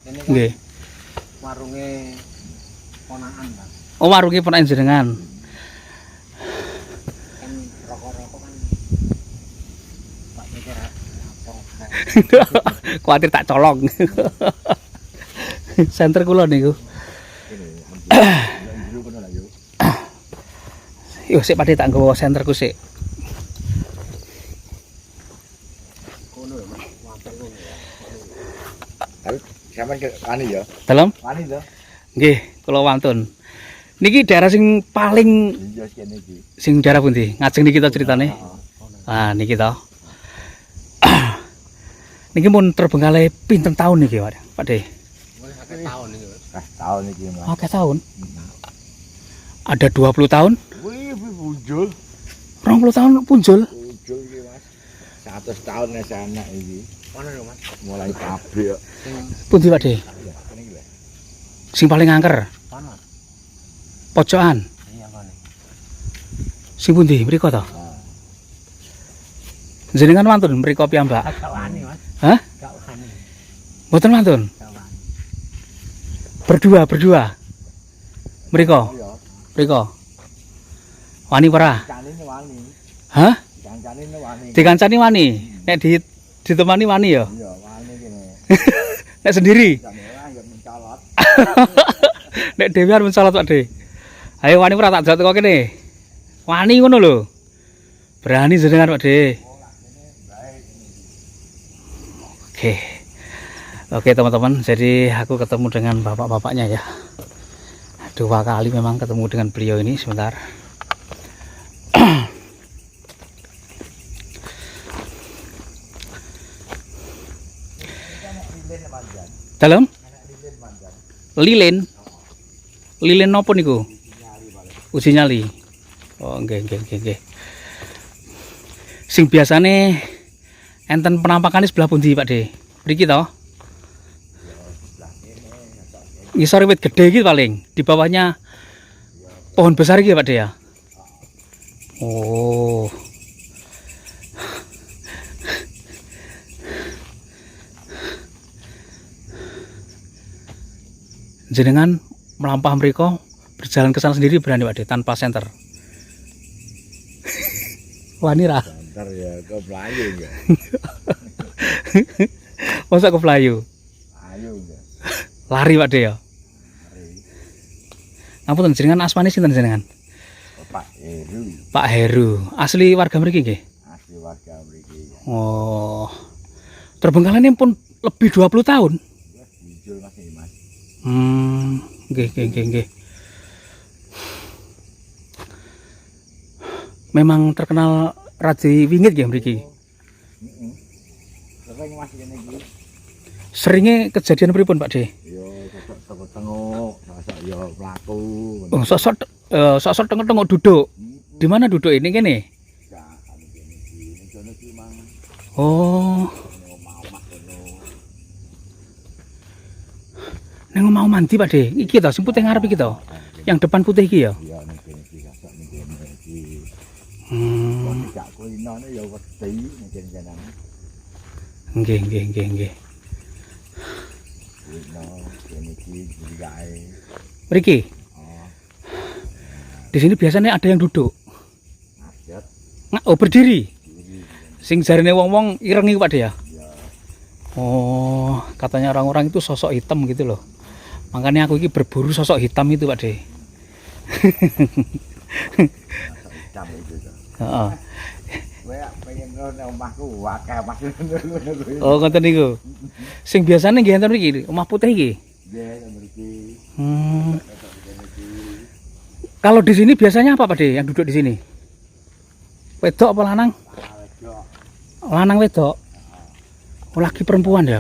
Ini kan Nggih. warunge ponakan, Pak. Oh, warunge ponakan jenengan. Kan rokok-rokok kan Pak pikir apa. Kuatir tak colong. Senter kula niku. Yo sik padhe tak nggawa senterku sik. Kono ya, Mas. Water kono ya. Tapi sampean wani ya? Dalem? Wani to? Nggih, kula wantun. Niki daerah sing paling Iya kene iki. sing daerah pundi? Ngajeng niki to critane. Ah, niki to. Niki mun terbengkalai pinten tahun niki, Pak De? Mulai akeh tahun iki, Mas. Tahun iki, Mas. Oke tahun. Ada 20 tahun? Wih, punjul. 20 tahun punjul. Punjul iki, Mas. 100 tahun wis anak iki. Kono lho, Mas. Mulai pabrik. Sing Pundi, Pak De? Ya, kene iki lho. Sing paling angker, kono. pojokan. Iya kono. Sing pundi? Mriko to? Jenengan wantun mriko piyambak? Gak wani, Mas. Hah? Gak wani. Mboten wantun. Gak wani. Berdua. Mriko, Iya, mriko. Wani ora? kancane wani. Hah? Kancane wani. Dikancani wani. Nek ditemani wani ya. Iya, wani kene. Nek sendiri. Jane ora ya mencolot. Nek dhewean mencolot Pak De. Ayo wani ora tak jot kok kene. Wani ngono lho. Berani jenengan Pak De. Oke teman-teman, jadi aku ketemu dengan bapak-bapaknya ya. 2 kali memang ketemu dengan beliau ini sebentar. Dalam? Lilin. Lilin nopo niku? Uji nyali. Oh, nggih. Sing biasane enten penampakan sebelah pundi Pak De? Mriki to? Ngisor wit gede iki paling. Di bawahnya pohon besar iki Pak De ya. Oh. Jenengan melampah mriko berjalan ke sana sendiri berani Pak De tanpa senter. Wani ra. Bentar ya, ke Melayu enggak? Masa ke Pelayu? Ayo enggak? Lari Pak De ya. Ngapunten jenengan asmane sinten jenengan? Pak Heru, Pak Heru. Asli warga mriki nggih? asli warga mriki. Oh. Terbengkalai pun lebih 20 tahun. Ya, muncul Mas iki, Mas. Nggih. Memang terkenal Raji Wingit nggih mriki. Heeh. Sering Mas kene iki. Seringe kejadian pripun Pak De? Ya sosok tengok-tengok, sosok ya pelaku. Oh, sosok tengok-tengok duduk. Di mana duduk ini kene? Ya, kan kene iki. Ning kono iki mang Oh, omah-omah kono. neng mau mandi Pak De. Iki to sing putih ngarep iki to. Yang depan putih iki ya. Ya ning kene iki sosok ning kene iki. Hmm. Wong gak kulinone ya wedi ning kene jenengan. Nggih. Kulino kene iki jagae. Mriki. Oh, Di sini biasanya ada yang duduk. ngajet Oh, berdiri. diri. Sing jarene wong-wong ireng iki Pak De ya. Ya, Oh, katanya orang-orang itu sosok hitam gitu loh. Makanya aku ini berburu sosok hitam itu Pak De. hitam itu. Heeh. Kowe pengen ngono omahku akeh Mas ngono. Oh, ngoten niku. Sing biasane nggih enten mriki, omah putih iki. Nggih, mriki. Hmm. Kalau di sini biasanya apa Pak De yang duduk di sini? Wedok apa lanang? Lanang wedok. Oh, laki perempuan ya.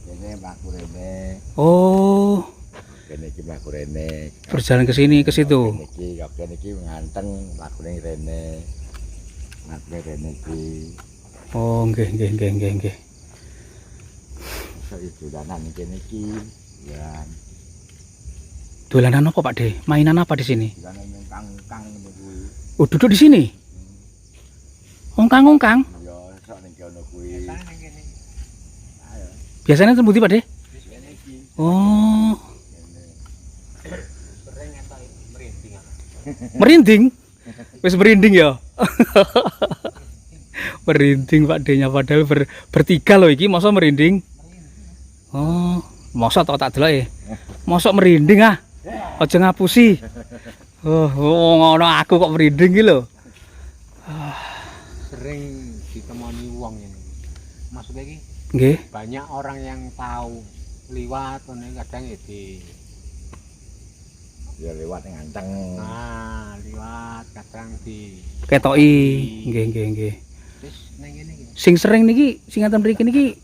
Kene mlaku rene. Oh, Kene iki mlaku rene. berjalan ke sini ke situ. Kene iki nganteng mlaku ning rene. Nganteng rene iki. Oh, nggih. Sok dolanan ning kene iki. Ya, Dolanan apa Pak De? Mainan apa di sini? dolanan ngkang-ngkang ngono kuwi. Oh, duduk di sini. Ongkang-ongkang. Ya, sok ning kono kuwi. Nang kene. Ayo. Biasanya tembuti Pak De? Kene iki Oh, Sering entuk merinding aku. merinding. Wis merinding ya. Merinding Pak D-nya padahal bertiga loh iki masa merinding. Oh, masa tak delok ya. Mosok merinding ah. Aja ngapusi. Oh, ngono aku kok merinding iki lho. Sering ditemoni wong ini. Maksudnya iki Nggih. banyak orang yang tahu liwat ini kadang ya di Ya lewat nganteng. liwat kadang di Ketoki. Nggih. terus nang ngene iki Sing sering niki, sing ngaten mriki niki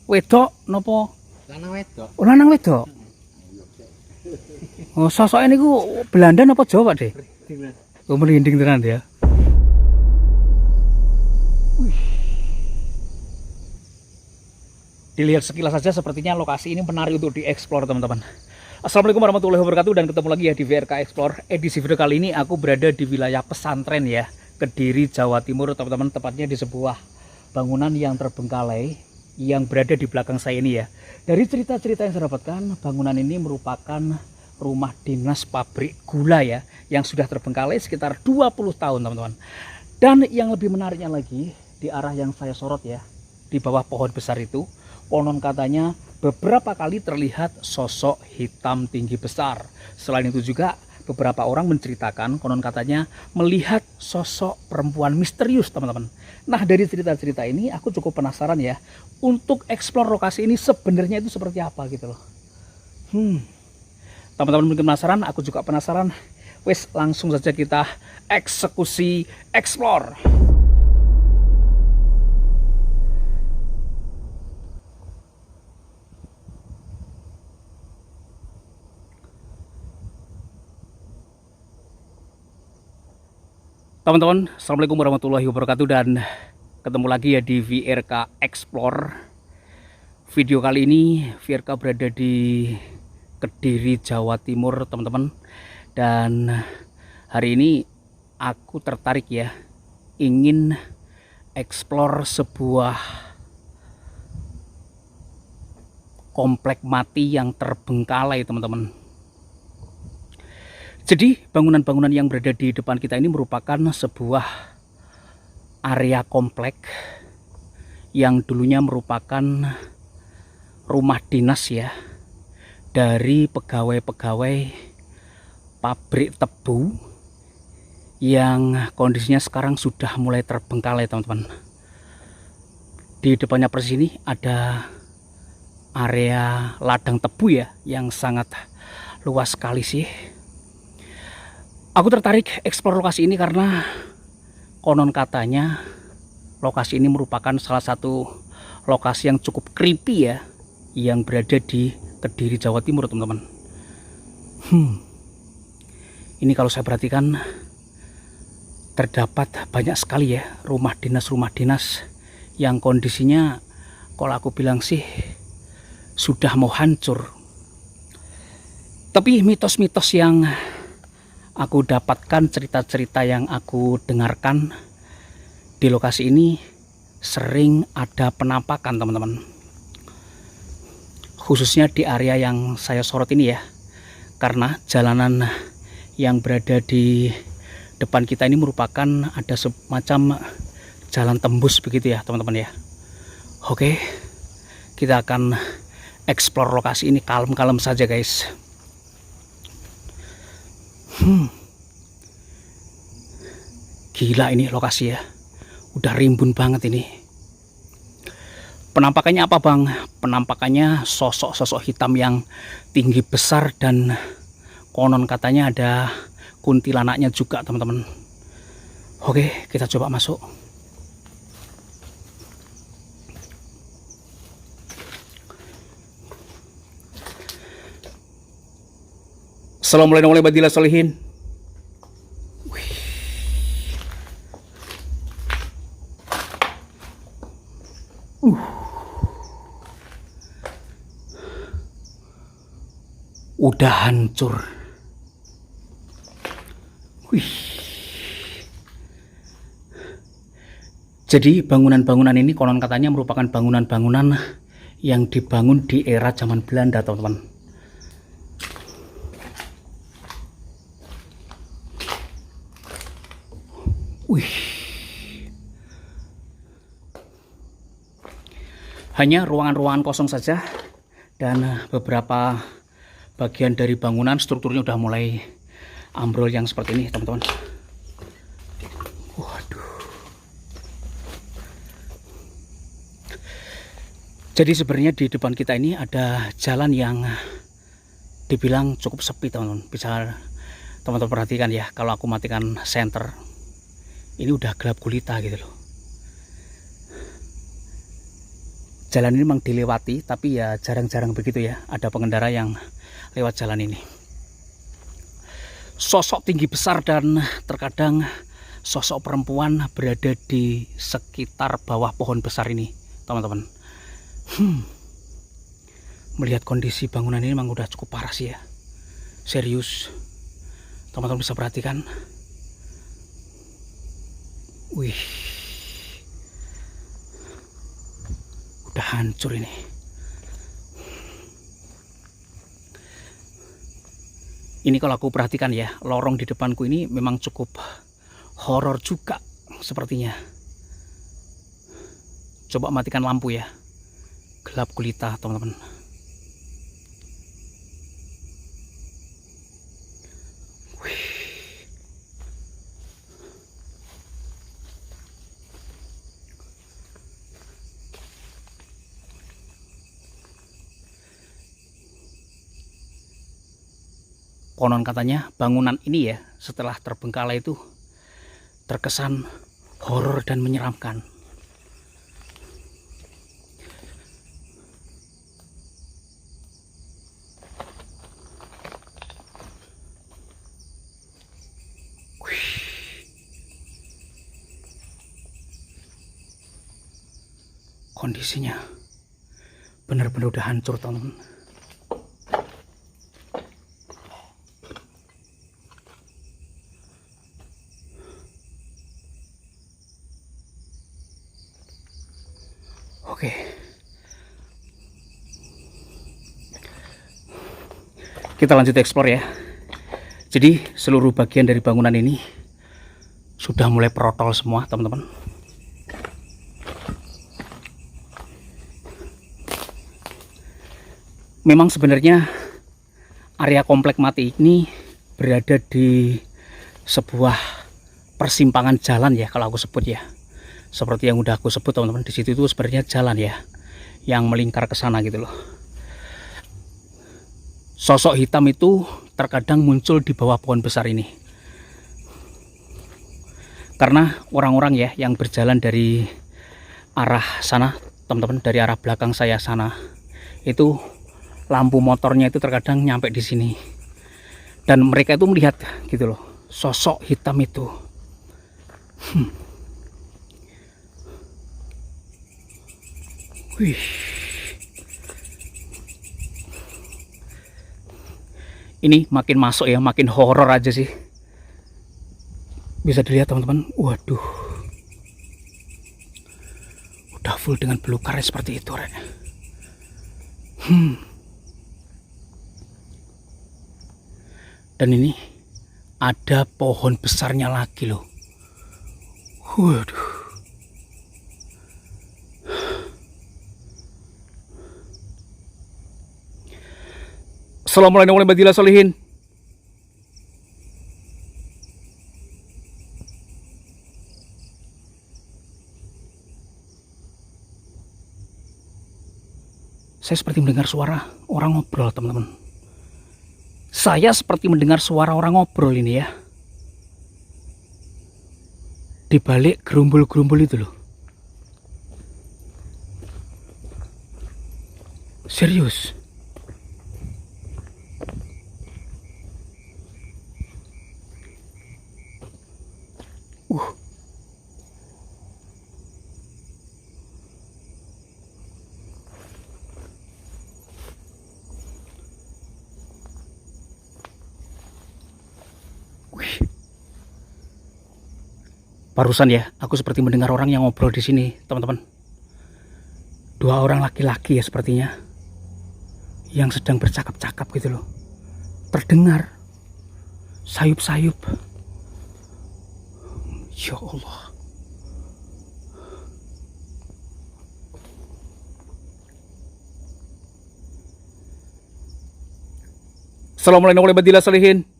wedok napa? lanang wedok. Oh, lanang wedok. Oh, sosoknya niku Belanda napa Jawa, Pak De? Oh, merinding tenan ya. Dilihat sekilas saja sepertinya lokasi ini menarik untuk dieksplor teman-teman. Assalamualaikum warahmatullahi wabarakatuh dan ketemu lagi ya di VRK Explore. Edisi video kali ini aku berada di wilayah pesantren ya, Kediri, Jawa Timur teman-teman, tepatnya di sebuah bangunan yang terbengkalai yang berada di belakang saya ini ya. Dari cerita-cerita yang saya dapatkan, bangunan ini merupakan rumah dinas pabrik gula ya, yang sudah terbengkalai sekitar 20 tahun teman-teman. Dan yang lebih menariknya lagi, di arah yang saya sorot ya, di bawah pohon besar itu, konon katanya beberapa kali terlihat sosok hitam tinggi besar. Selain itu juga beberapa orang menceritakan konon katanya melihat sosok perempuan misterius teman-teman. Nah dari cerita-cerita ini aku cukup penasaran ya untuk eksplor lokasi ini sebenarnya itu seperti apa gitu loh. Teman-teman mungkin penasaran, aku juga penasaran. Wes langsung saja kita eksekusi explore. Teman-teman, assalamualaikum warahmatullahi wabarakatuh dan ketemu lagi ya di VRK Explore. Video kali ini VRK berada di Kediri, Jawa Timur teman-teman. Dan hari ini aku tertarik ya, ingin explore sebuah komplek mati yang terbengkalai teman-teman. Jadi bangunan-bangunan yang berada di depan kita ini merupakan sebuah area komplek yang dulunya merupakan rumah dinas ya dari pegawai-pegawai pabrik tebu yang kondisinya sekarang sudah mulai terbengkalai teman-teman. Di depannya persis ini ada area ladang tebu ya yang sangat luas sekali sih. Aku tertarik eksplor lokasi ini karena konon katanya lokasi ini merupakan salah satu lokasi yang cukup creepy ya, yang berada di Kediri, Jawa Timur teman-teman. Ini kalau saya perhatikan terdapat banyak sekali ya rumah dinas yang kondisinya kalau aku bilang sih sudah mau hancur. Tapi mitos-mitos yang aku dapatkan, cerita-cerita yang aku dengarkan di lokasi ini sering ada penampakan teman-teman. Khususnya di area yang saya sorot ini ya. Karena jalanan yang berada di depan kita ini merupakan ada semacam jalan tembus begitu ya teman-teman ya. Oke, kita akan explore lokasi ini kalem-kalem saja guys. Gila ini lokasi ya, udah rimbun banget ini. Penampakannya apa bang? Penampakannya sosok-sosok hitam yang tinggi besar dan konon katanya ada kuntilanaknya juga teman-teman. Oke, kita coba masuk. Assalamualaikum warahmatullahi wabarakatuh. Udah hancur. Jadi bangunan-bangunan ini konon katanya merupakan bangunan-bangunan yang dibangun di era zaman Belanda teman-teman. Wih. Hanya ruangan-ruangan kosong saja dan beberapa bagian dari bangunan strukturnya udah mulai ambrol yang seperti ini, teman-teman. Waduh. Jadi sebenarnya di depan kita ini ada jalan yang dibilang cukup sepi, teman-teman. Bisa teman-teman perhatikan ya, kalau aku matikan senter, ini udah gelap gulita gitu loh. Jalan ini memang dilewati, tapi ya jarang-jarang begitu ya ada pengendara yang lewat jalan ini. Sosok tinggi besar dan terkadang sosok perempuan berada di sekitar bawah pohon besar ini, teman-teman. Melihat kondisi bangunan ini memang udah cukup parah sih ya. Serius, teman-teman bisa perhatikan. Wih, udah hancur ini. Ini kalau aku perhatikan ya, lorong di depanku ini memang cukup horor juga sepertinya. Coba matikan lampu ya, gelap gulita, teman-teman. Konon katanya bangunan ini ya setelah terbengkalai itu terkesan horor dan menyeramkan. Kondisinya benar-benar udah hancur, teman-teman. Oke, kita lanjut explore ya. Jadi seluruh bagian dari bangunan ini sudah mulai protol semua, teman-teman. Memang sebenarnya area komplek mati ini berada di sebuah persimpangan jalan ya, kalau aku sebut ya. Seperti yang udah aku sebut, teman-teman, di situ itu sebenarnya jalan ya yang melingkar ke sana gitu loh. Sosok hitam itu terkadang muncul di bawah pohon besar ini. Karena orang-orang ya yang berjalan dari arah sana, teman-teman, dari arah belakang saya sana, itu lampu motornya itu terkadang nyampe di sini. Dan mereka itu melihat gitu loh, sosok hitam itu. Wih. Ini makin masuk ya, makin horor aja sih. Bisa dilihat, teman-teman. Waduh. Udah full dengan belukar seperti itu, Rek. Dan ini ada pohon besarnya lagi loh. Waduh. Assalamualaikum warahmatullahi wabarakatuh. Saya seperti mendengar suara orang ngobrol, teman-teman. Saya seperti mendengar suara orang ngobrol ini ya. Di balik gerumbul-gerumbul itu loh. Serius. Barusan ya, aku seperti mendengar orang yang ngobrol di sini, teman-teman. Dua orang laki-laki ya sepertinya, yang sedang bercakap-cakap gitu loh. Terdengar sayup-sayup. Ya Allah. Assalamualaikum warahmatullahi wabarakatuh.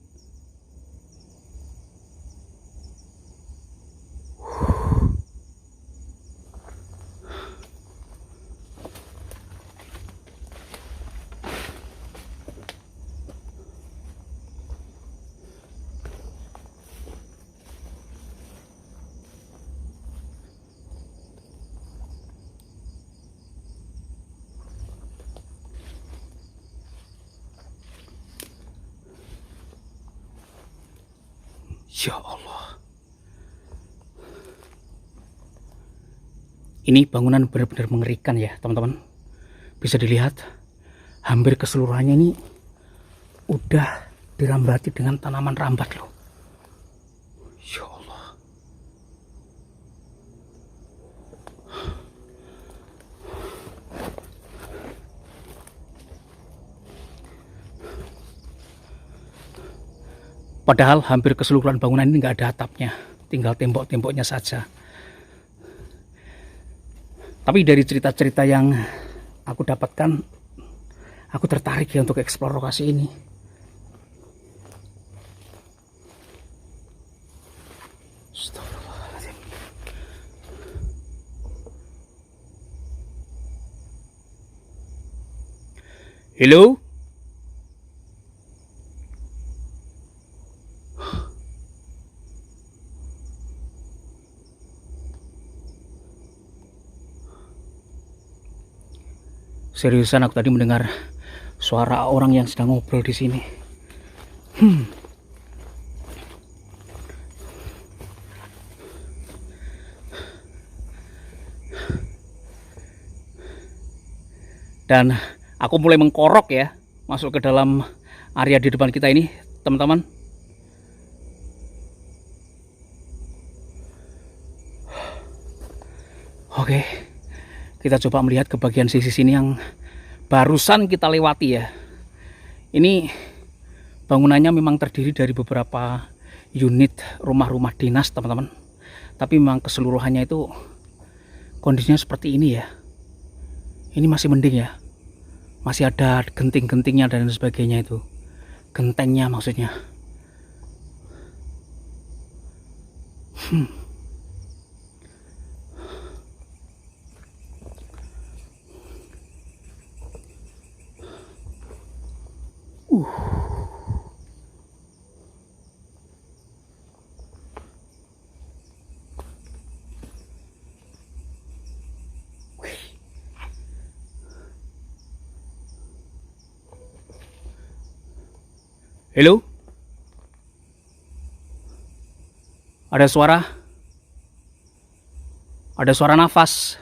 Ya Allah. Ini bangunan benar-benar mengerikan ya teman-teman. Bisa dilihat hampir keseluruhannya ini udah dirambati dengan tanaman rambat loh. Ya Allah. Padahal hampir keseluruhan bangunan ini nggak ada atapnya, tinggal tembok-temboknya saja. Tapi dari cerita-cerita yang aku dapatkan, aku tertarik ya untuk eksplor lokasi ini. Astagfirullahaladzim. Halo? Seriusan aku tadi mendengar suara orang yang sedang ngobrol di sini. Dan aku mulai mengkorok ya, masuk ke dalam area di depan kita ini, teman-teman. Oke. Kita coba melihat ke bagian sisi sini yang barusan kita lewati ya. Ini bangunannya memang terdiri dari beberapa unit rumah-rumah dinas teman-teman. Tapi memang keseluruhannya itu kondisinya seperti ini ya. Ini masih mending ya. Masih ada genting-gentingnya dan sebagainya itu. Gentengnya maksudnya. Halo? Ada suara? Ada suara nafas.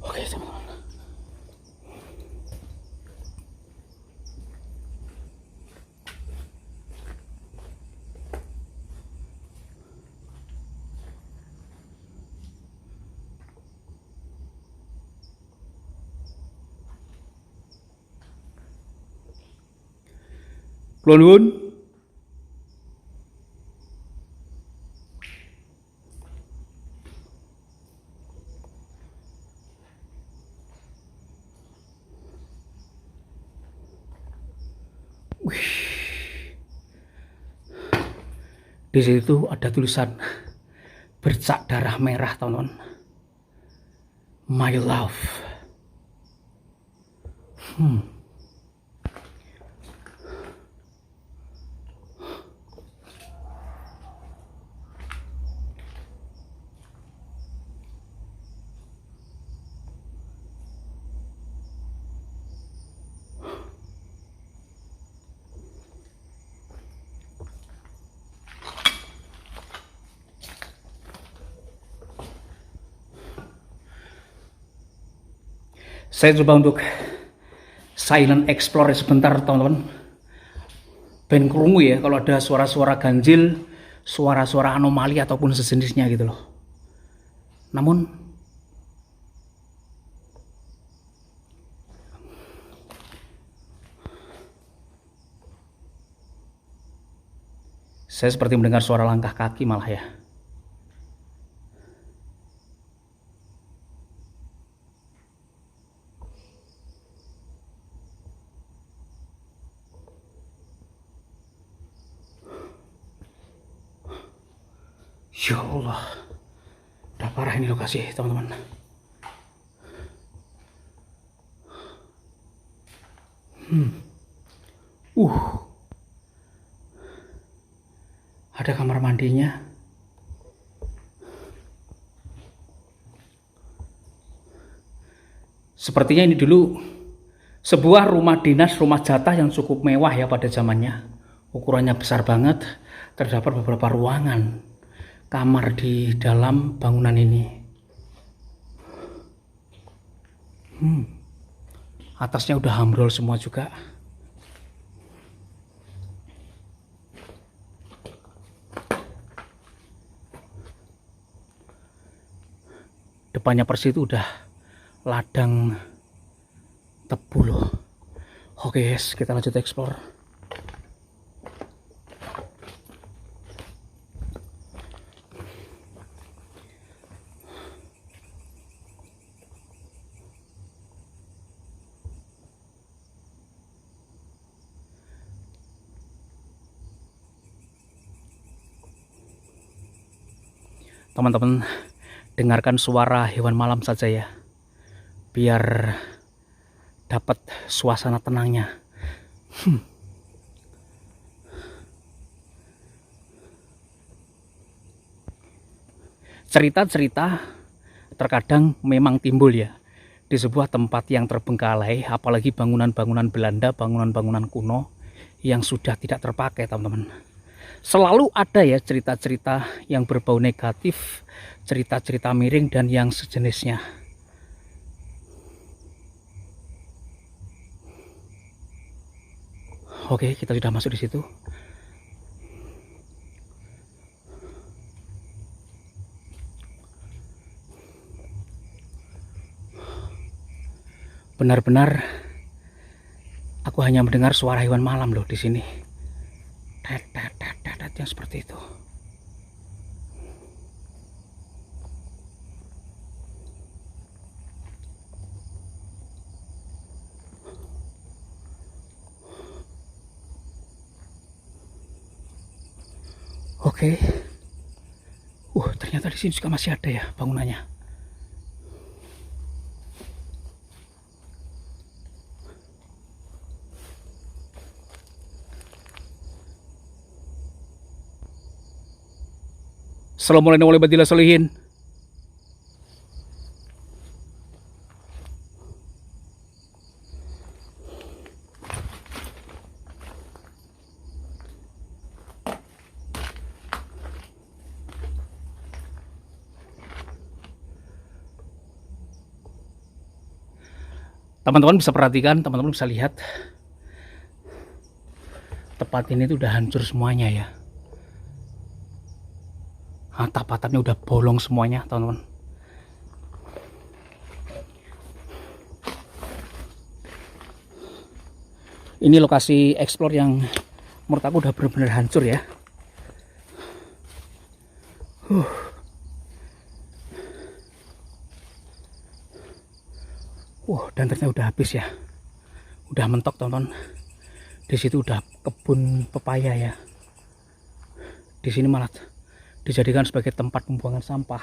Oke, teman-teman. Nuwun. Di situ ada tulisan bercak darah merah, teman-teman. My love. Saya coba untuk silent explore sebentar, teman-teman. Ben krungu ya kalau ada suara-suara ganjil, suara-suara anomali ataupun sejenisnya gitu loh. Namun Saya seperti mendengar suara langkah kaki malah ya. Ya Allah, udah parah ini lokasi teman-teman. Ada kamar mandinya. Sepertinya ini dulu sebuah rumah dinas, rumah jatah yang cukup mewah ya pada zamannya. Ukurannya besar banget. Terdapat beberapa ruangan kamar di dalam bangunan ini. Atasnya udah ambrol semua juga. Depannya persis itu udah ladang tebu loh. Oke guys, kita lanjut explore. Teman-teman, dengarkan suara hewan malam saja ya, biar dapat suasana tenangnya. Cerita-cerita terkadang memang timbul ya di sebuah tempat yang terbengkalai, apalagi bangunan-bangunan Belanda, bangunan-bangunan kuno yang sudah tidak terpakai teman-teman. Selalu ada ya cerita-cerita yang berbau negatif, cerita-cerita miring dan yang sejenisnya. Oke, kita sudah masuk di situ. Benar-benar aku hanya mendengar suara hewan malam loh di sini. Yang seperti itu. Oke. Ternyata di sini juga masih ada ya bangunannya. Assalamualaikum warahmatullahi wabarakatuh. Teman-teman bisa perhatikan, teman-teman bisa lihat tempat ini tuh udah hancur semuanya ya. Atap-atapnya udah bolong semuanya teman-teman. Ini lokasi explore yang menurut aku udah benar-benar hancur ya. Dan ternyata udah habis ya. Udah mentok teman-teman. Di situ udah kebun pepaya ya. Di sini malah dijadikan sebagai tempat pembuangan sampah.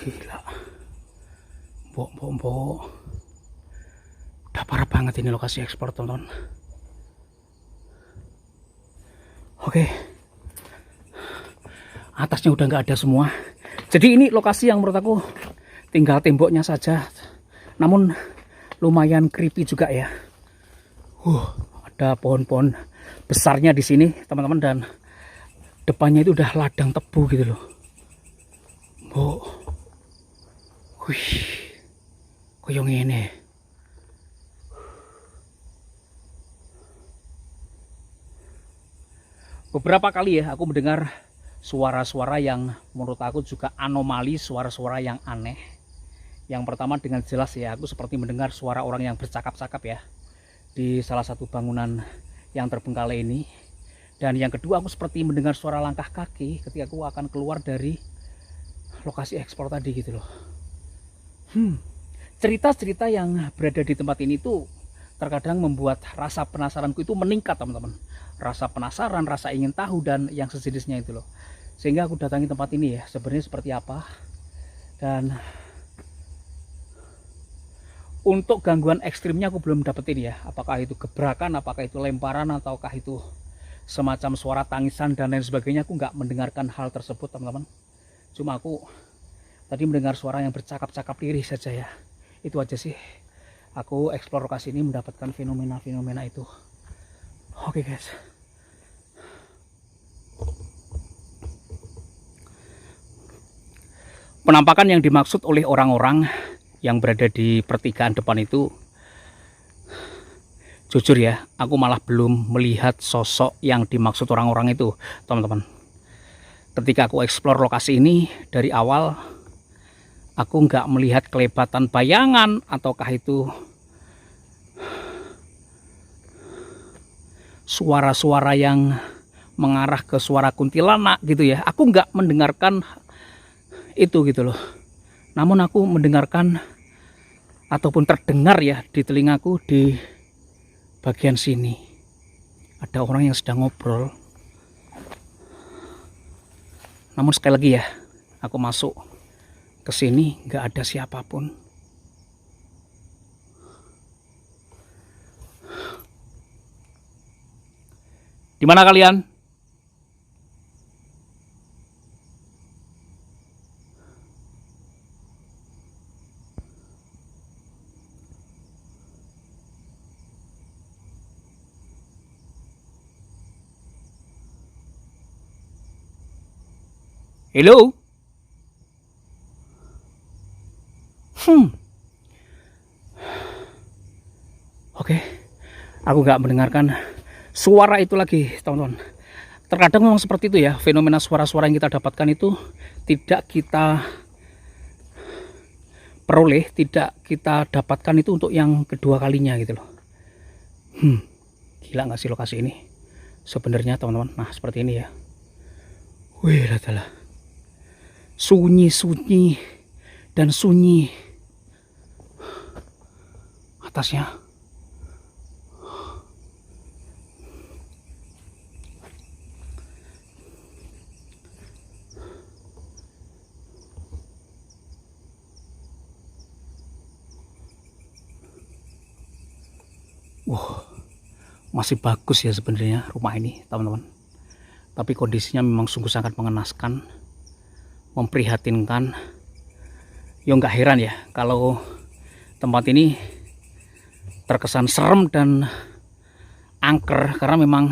Gila. Mbok. Udah parah banget ini lokasi ekspor teman-teman. Oke. Atasnya udah nggak ada semua. Jadi ini lokasi yang menurut aku tinggal temboknya saja. Namun lumayan creepy juga ya. Ada pohon-pohon besarnya di sini teman-teman, dan depannya itu udah ladang tebu gitu loh. Wih, koyo ngene. Beberapa kali ya aku mendengar suara-suara yang menurut aku juga anomali, suara-suara yang aneh. Yang pertama dengan jelas ya, aku seperti mendengar suara orang yang bercakap-cakap ya di salah satu bangunan yang terbengkalai ini. Dan yang kedua aku seperti mendengar suara langkah kaki ketika aku akan keluar dari lokasi ekspor tadi gitu loh. Cerita-cerita yang berada di tempat ini tuh terkadang membuat rasa penasaranku itu meningkat teman-teman. Rasa penasaran, rasa ingin tahu dan yang sejenisnya itu loh. Sehingga aku datangi tempat ini ya, sebenarnya seperti apa. Dan untuk gangguan ekstrimnya aku belum dapetin ya. Apakah itu gebrakan, apakah itu lemparan, ataukah itu semacam suara tangisan dan lain sebagainya. Aku nggak mendengarkan hal tersebut teman-teman. Cuma aku tadi mendengar suara yang bercakap-cakap lirih saja ya. Itu aja sih. Aku eksplor lokasi ini mendapatkan fenomena-fenomena itu. Oke guys. Penampakan yang dimaksud oleh orang-orang yang berada di pertigaan depan itu, jujur ya, aku malah belum melihat sosok yang dimaksud orang-orang itu, teman-teman. Ketika aku eksplor lokasi ini dari awal, aku nggak melihat kelebatan bayangan ataukah itu suara-suara yang mengarah ke suara kuntilanak gitu ya. Aku nggak mendengarkan itu gitu loh. Namun aku mendengarkan ataupun terdengar ya di telingaku di bagian sini ada orang yang sedang ngobrol. Namun sekali lagi ya, aku masuk ke sini nggak ada siapapun. Di mana kalian? Hello? Oke, aku nggak mendengarkan suara itu lagi, teman-teman. Terkadang memang seperti itu ya, fenomena suara-suara yang kita dapatkan itu tidak kita peroleh, tidak kita dapatkan itu untuk yang kedua kalinya gitu loh. Gila nggak sih lokasi ini sebenarnya teman-teman. Nah seperti ini ya. Wih lah, sunyi dan sunyi atasnya. Masih bagus ya sebenarnya rumah ini teman-teman, tapi kondisinya memang sungguh sangat mengenaskan, memprihatinkan. Ya nggak heran ya kalau tempat ini terkesan serem dan angker, karena memang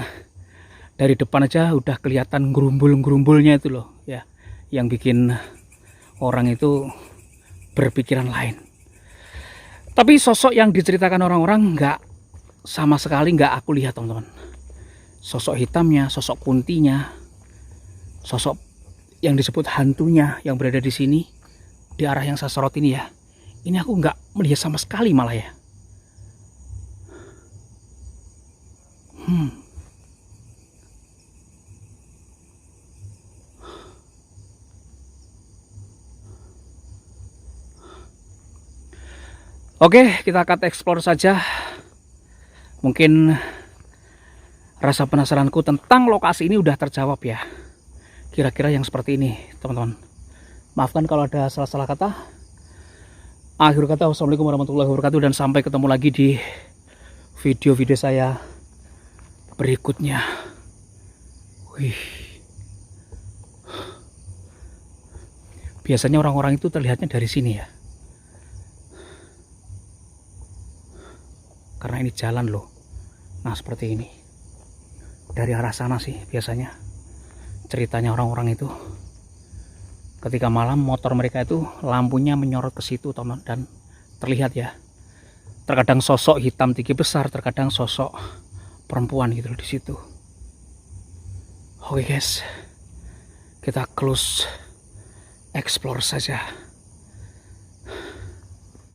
dari depan aja udah kelihatan gerumbul-gerumbulnya itu loh ya, yang bikin orang itu berpikiran lain. Tapi sosok yang diceritakan orang-orang nggak, sama sekali nggak aku lihat teman-teman. Sosok hitamnya, sosok kuntinya, sosok yang disebut hantunya yang berada di sini, di arah yang saya sorot ini ya, ini aku nggak melihat sama sekali malah ya. Oke, kita akan explore saja. Mungkin rasa penasaranku tentang lokasi ini udah terjawab ya. Kira-kira yang seperti ini teman-teman. Maafkan kalau ada salah-salah kata. Akhir kata, wassalamualaikum warahmatullahi wabarakatuh, dan sampai ketemu lagi di video-video saya berikutnya. Wih. Biasanya orang-orang itu terlihatnya dari sini ya. Karena ini jalan loh. Nah seperti ini. Dari arah sana sih biasanya ceritanya orang-orang itu. Ketika malam motor mereka itu lampunya menyorot ke situ teman, dan terlihat ya. Terkadang sosok hitam tinggi besar, terkadang sosok perempuan gitu loh di situ. Oke guys, kita close explore saja.